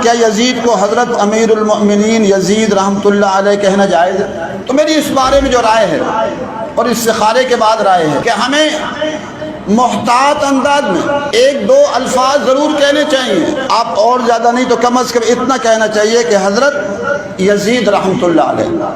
کیا یزید کو حضرت امیر المؤمنین یزید رحمۃ اللہ علیہ کہنا جائز ہے؟ تو میری اس بارے میں جو رائے ہے اور استخارے کے بعد رائے ہے کہ ہمیں محتاط انداز میں ایک دو الفاظ ضرور کہنے چاہیے، آپ اور زیادہ نہیں تو کم از کم اتنا کہنا چاہیے کہ حضرت یزید رحمۃ اللہ علیہ۔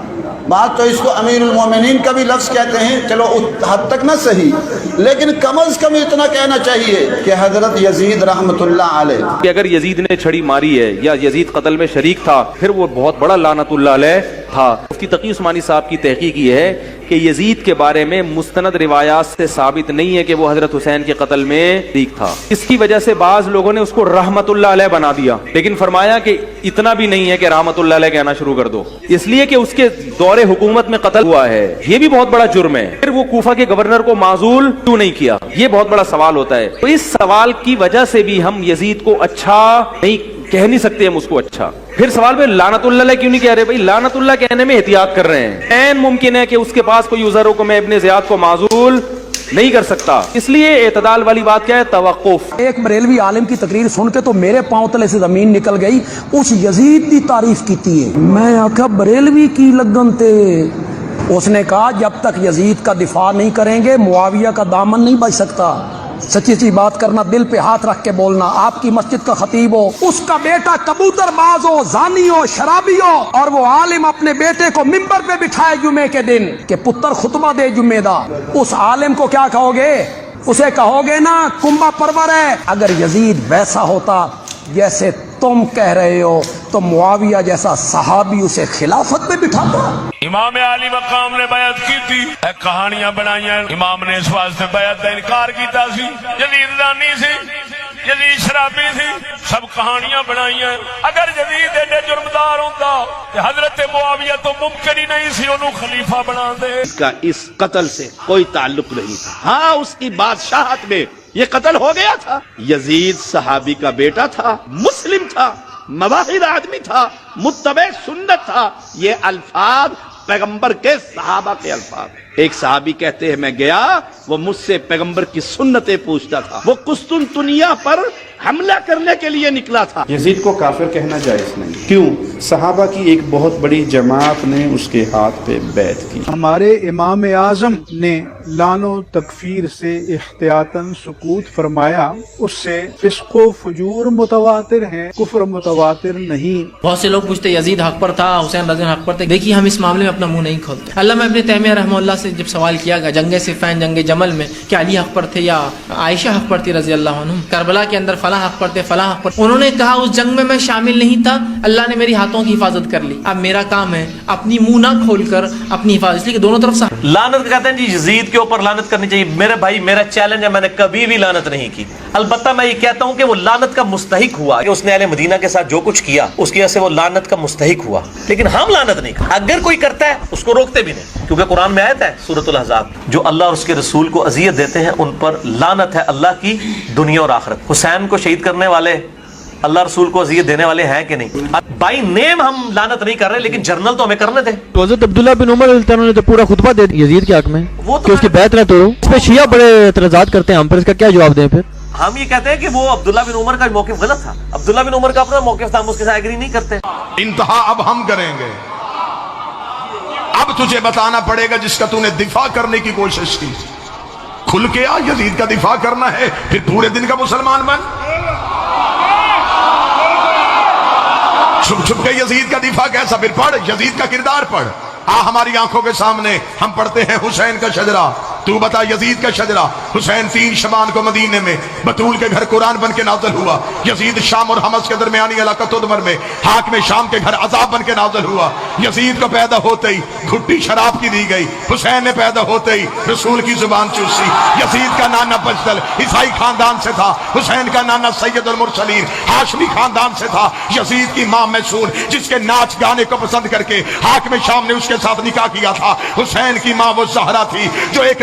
بات تو اس کو امیر المومنین کا بھی لفظ کہتے ہیں، چلو حد تک نہ صحیح، لیکن کم از کم اتنا کہنا چاہیے کہ حضرت یزید رحمۃ اللہ علیہ۔ کہ اگر یزید نے چھڑی ماری ہے یا یزید قتل میں شریک تھا، پھر وہ بہت بڑا لعنت اللہ علیہ تھا۔ مفتی تقی عثمانی صاحب کی تحقیق یہ ہے کہ یزید کے بارے میں مستند روایات سے ثابت نہیں ہے کہ وہ حضرت حسین کے قتل میں شریک تھا۔ اس کی وجہ سے بعض لوگوں نے اس کو رحمت اللہ علیہ بنا دیا، لیکن فرمایا کہ اتنا بھی نہیں ہے کہ رحمت اللہ علیہ کہنا شروع کر دو، اس لیے کہ اس کے دور حکومت میں قتل ہوا ہے، یہ بھی بہت بڑا جرم ہے۔ پھر وہ کوفہ کے گورنر کو معزول کیوں نہیں کیا، یہ بہت بڑا سوال ہوتا ہے۔ تو اس سوال کی وجہ سے بھی ہم یزید کو اچھا نہیں کہہ نہیں سکتے ہم اس کو اچھا۔ پھر سوال پہ لعنت اللہ علیہ کیوں نہیں کہہ رہے؟ بھائی لعنت اللہ کہنے میں احتیاط کر رہے ہیں، عین ممکن ہے کہ اس کے پاس کوئی عذر ہو کہ میں ابن زیاد کو معزول نہیں کر سکتا، اس لیے اعتدال والی بات کیا ہے؟ توقف۔ ایک بریلوی عالم کی تقریر سن کے تو میرے پاؤں تلے سے زمین نکل گئی، اس یزید کی تعریف کیتی ہے۔ میں آخا بریلوی کی لگن تے، اس نے کہا جب تک یزید کا دفاع نہیں کریں گے معاویہ کا دامن نہیں بچ سکتا۔ سچی سی بات کرنا، دل پہ ہاتھ رکھ کے بولنا۔ آپ کی مسجد کا خطیب ہو، اس کا بیٹا کبوتر باز ہو، زانی ہو، شرابی ہو، اور وہ عالم اپنے بیٹے کو ممبر پہ بٹھائے جمعے کے دن کہ پتر خطبہ دے جمعے دا، اس عالم کو کیا کہو گے؟ اسے کہو گے نا کنبہ پرور ہے۔ اگر یزید ویسا ہوتا جیسے تم کہہ رہے ہو تو معاویہ جیسا صحابی اسے خلافت پہ بٹھاتا۔ امام علی مقام نے بیعت کی تھی، کہانیاں بنائی ہیں، امام نے اس واسطے بیعت کا انکار کیتا سی۔ یزید زانی سی، یزید شرابی سی، سب کہانیاں بنائی ہیں۔ اگر یزید ایڈے جرمدار ہوتا کہ حضرت معاویہ تو ممکن ہی نہیں سی انہوں خلیفہ بنا دے۔ اس کا اس قتل سے کوئی تعلق نہیں تھا، ہاں اس کی بادشاہت میں یہ قتل ہو گیا تھا۔ یزید صحابی کا بیٹا تھا، مسلم تھا، مواحد آدمی تھا، متبع سنت تھا۔ یہ الفاظ پیغمبر کے صحابہ کے الفاظ۔ ایک صحابی کہتے ہیں میں گیا، وہ مجھ سے پیغمبر کی سنتیں پوچھتا تھا، وہ قسطنطنیہ پر حملہ کرنے کے لیے نکلا تھا۔ یزید کو کافر کہنا جائز نہیں، کیوں؟ صحابہ کی ایک بہت بڑی جماعت نے اس کے ہاتھ پہ بیعت کی۔ ہمارے امام اعظم نے لعن و تکفیر سے احتیاطاً سکوت فرمایا، اس سے فسق و فجور متواتر ہیں، کفر متواتر نہیں۔ بہت سے لوگ پوچھتے یزید حق پر تھا، حسین رضی اللہ عنہ حق پر تھے۔ دیکھیے ہم اس معاملے میں اپنا منہ نہیں کھولتے۔ علامہ ابن تیمیہ رحمہ اللہ سے جب سوال کیا گیا جنگ صفین، جنگ جمل میں کہ علی حق پر تھے یا عائشہ حق پر تھی رضی اللہ عنہ، کربلا کے اندر فلاں حق پر تھے، فلاں حق پر، انہوں نے کہا اس جنگ میں شامل نہیں تھا، اللہ نے میری ہاتھوں کی حفاظت کر لی، اب میرا کام ہے اپنی منہ نہ کھول کر اپنی حفاظت، اس لیے کہ دونوں طرف سے لعنت کہتے ہیں جی یزید کے اوپر لعنت کرنی چاہیے۔ میرے بھائی میرا چیلنج ہے، میں نے کبھی بھی لعنت نہیں کی، البتہ میں یہ کہتا ہوں کہ وہ لعنت کا مستحق ہوا کہ اس نے اہل مدینہ کے ساتھ جو کچھ کیا اس کی وجہ سے وہ لعنت کا مستحق ہوا، لیکن ہم لعنت نہیں کرتے۔ اگر کوئی کرتا ہے اس کو روکتے بھی نہیں، کیونکہ قرآن میں آیت ہے سورۃ الاحزاب، جو اللہ اور اس کے رسول کو اذیت دیتے ہیں ان پر لعنت ہے اللہ کی دنیا اور آخرت۔ حسین کو شہید کرنے والے اللہ رسول کو اذیت دینے والے ہیں کہ نہیں؟ بائی نیم ہم لعنت نہیں کر رہے، لیکن جرنل تو ہمیں کرنے تھے۔ حضرت عبداللہ بن عمر رضی اللہ عنہ نے تو پورا خطبہ دے دیا یزید کے حق میں کہ اس کی بیعت نہ توڑو۔ اس پہ شیعہ بڑے اعتراضات کرتے ہیں، ہم پر اس کا کیا جواب دیں؟ پھر ہم یہ کہتے ہیں کہ وہ عبداللہ بن عمر کا موقف غلط تھا، عبداللہ بن عمر کا اپنا موقف تھا، ہم اس کے ساتھ ایگری نہیں کرتے۔ انتہا اب ہم کریں گے، اب تجھے بتانا پڑے گا جس کا تو نے دفاع کرنے کی کوشش کی، کھل کے آ، یزید کا دفاع کرنا ہے، پھر پورے دن کا مسلمان بن، چھپ چھپ کے یزید کا دفاع کیسا؟ پھر پڑھ یزید کا کردار پڑھ، آ ہماری آنکھوں کے سامنے ہم پڑھتے ہیں حسین کا شجرہ، تو بتا یزید کا شجرہ۔ حسین 3 شبان کو مدینے میں بطول کے گھر قرآن بن کے نازل ہوا، یزید شام اور حمص کے درمیانی علاقہ تدمر میں حاکم شام کے گھر عذاب بن کے نازل ہوا۔ یزید کو پیدا ہوتے ہی گھٹی شراب کی دی گئی، حسین نے پیدا ہوتے ہی رسول کی زبان چوسی۔ یزید کا نانا بجدل عیسائی خاندان سے تھا، حسین کا نانا سید المرسلین ہاشمی خاندان سے تھا۔ یزید کی ماں میسون جس کے ناچ گانے کو پسند کر کے حاکم شام نے اس کے ساتھ نکاح کیا تھا، حسین کی ماں وہ زہرا تھی جو ایک